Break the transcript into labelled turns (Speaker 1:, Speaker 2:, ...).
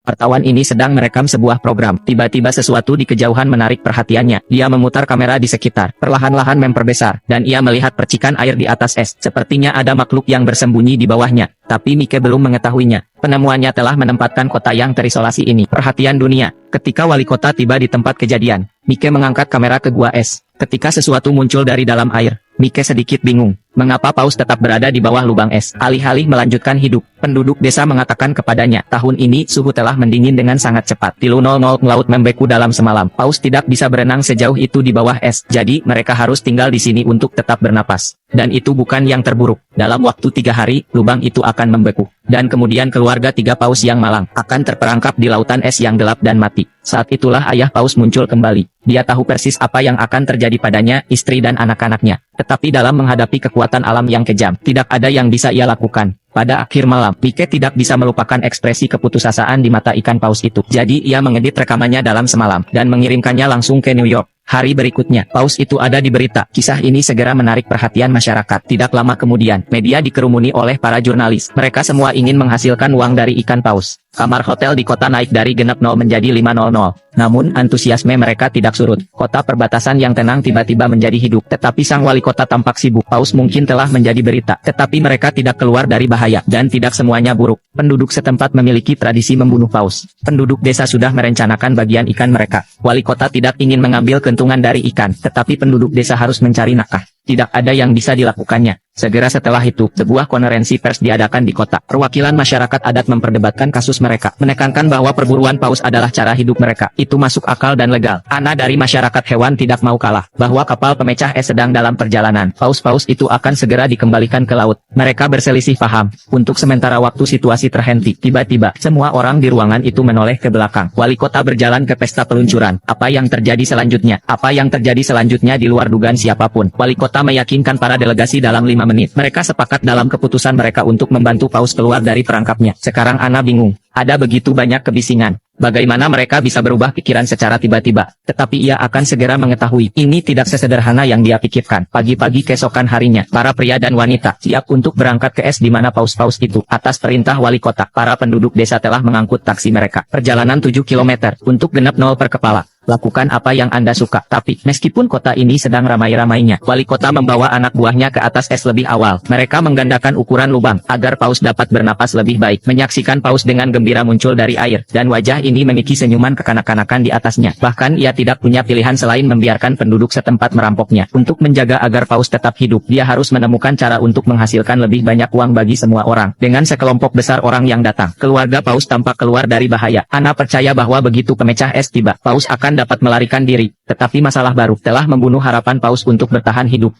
Speaker 1: Wartawan ini sedang merekam sebuah program. Tiba-tiba sesuatu di kejauhan menarik perhatiannya. Dia memutar kamera di sekitar, perlahan-lahan memperbesar, dan ia melihat percikan air di atas es. Sepertinya ada makhluk yang bersembunyi di bawahnya, tapi Mike belum mengetahuinya. Penemuannya telah menempatkan kota yang terisolasi ini perhatian dunia. Ketika wali kota tiba di tempat kejadian, Mike mengangkat kamera ke gua es. Ketika sesuatu muncul dari dalam air, Mike sedikit bingung. Mengapa Paus tetap berada di bawah lubang es? Alih-alih melanjutkan hidup, penduduk desa mengatakan kepadanya, tahun ini suhu telah mendingin dengan sangat cepat. Tilu 00 laut membeku dalam semalam. Paus tidak bisa berenang sejauh itu di bawah es. Jadi mereka harus tinggal di sini untuk tetap bernapas. Dan itu bukan yang terburuk. Dalam waktu 3 hari, lubang itu akan membeku. Dan kemudian keluarga 3 paus yang malang akan terperangkap di lautan es yang gelap dan mati. Saat itulah ayah paus muncul kembali. Dia tahu persis apa yang akan terjadi padanya, istri dan anak-anaknya. Tetapi dalam menghadapi kekuatan alam yang kejam, tidak ada yang bisa ia lakukan. Pada akhir malam, Mike tidak bisa melupakan ekspresi keputusasaan di mata ikan paus itu. Jadi ia mengedit rekamannya dalam semalam, dan mengirimkannya langsung ke New York. Hari berikutnya, paus itu ada di berita. Kisah ini segera menarik perhatian masyarakat. Tidak lama kemudian, media dikerumuni oleh para jurnalis. Mereka semua ingin menghasilkan uang dari ikan paus. Kamar hotel di kota naik dari genap 0 menjadi 500. Namun, antusiasme mereka tidak surut. Kota perbatasan yang tenang tiba-tiba menjadi hidup. Tetapi sang wali kota tampak sibuk. Paus mungkin telah menjadi berita. Tetapi mereka tidak keluar dari bahaya. Dan tidak semuanya buruk. Penduduk setempat memiliki tradisi membunuh paus. Penduduk desa sudah merencanakan bagian ikan mereka. Wali kota tidak ingin mengambil keuntungan dari ikan. Tetapi penduduk desa harus mencari nafkah. Tidak ada yang bisa dilakukannya. Segera setelah itu, sebuah konferensi pers diadakan di kota. Perwakilan masyarakat adat memperdebatkan kasus mereka, menekankan bahwa perburuan paus adalah cara hidup mereka. Itu masuk akal dan legal. Ana dari masyarakat hewan tidak mau kalah, bahwa kapal pemecah es sedang dalam perjalanan. Paus-paus itu akan segera dikembalikan ke laut. Mereka berselisih paham. Untuk sementara waktu situasi terhenti. Tiba-tiba, semua orang di ruangan itu menoleh ke belakang. Wali kota berjalan ke pesta peluncuran. Apa yang terjadi selanjutnya? Apa yang terjadi selanjutnya di luar dugaan siapapun. Wali kota meyakinkan para delegasi dalam 5 menit. Mereka sepakat dalam keputusan mereka untuk membantu paus keluar dari perangkapnya. Sekarang Ana bingung. Ada begitu banyak kebisingan. Bagaimana mereka bisa berubah pikiran secara tiba-tiba? Tetapi ia akan segera mengetahui. Ini tidak sesederhana yang dia pikirkan. Pagi-pagi keesokan harinya, para pria dan wanita siap untuk berangkat ke es di mana paus-paus itu. Atas perintah wali kota, para penduduk desa telah mengangkut taksi mereka. Perjalanan 7 km untuk genap 0 per kepala. Lakukan apa yang Anda suka. Tapi, meskipun kota ini sedang ramai-ramainya, wali kota membawa anak buahnya ke atas es lebih awal. Mereka menggandakan ukuran lubang, agar paus dapat bernapas lebih baik. Menyaksikan paus dengan gembira muncul dari air, dan wajah ini memiliki senyuman kekanak-kanakan di atasnya. Bahkan ia tidak punya pilihan selain membiarkan penduduk setempat merampoknya. Untuk menjaga agar paus tetap hidup, dia harus menemukan cara untuk menghasilkan lebih banyak uang bagi semua orang. Dengan sekelompok besar orang yang datang, keluarga paus tampak keluar dari bahaya. Ana percaya bahwa begitu pemecah es tiba, paus akan dapat melarikan diri. Tetapi masalah baru telah membunuh harapan paus untuk bertahan hidup.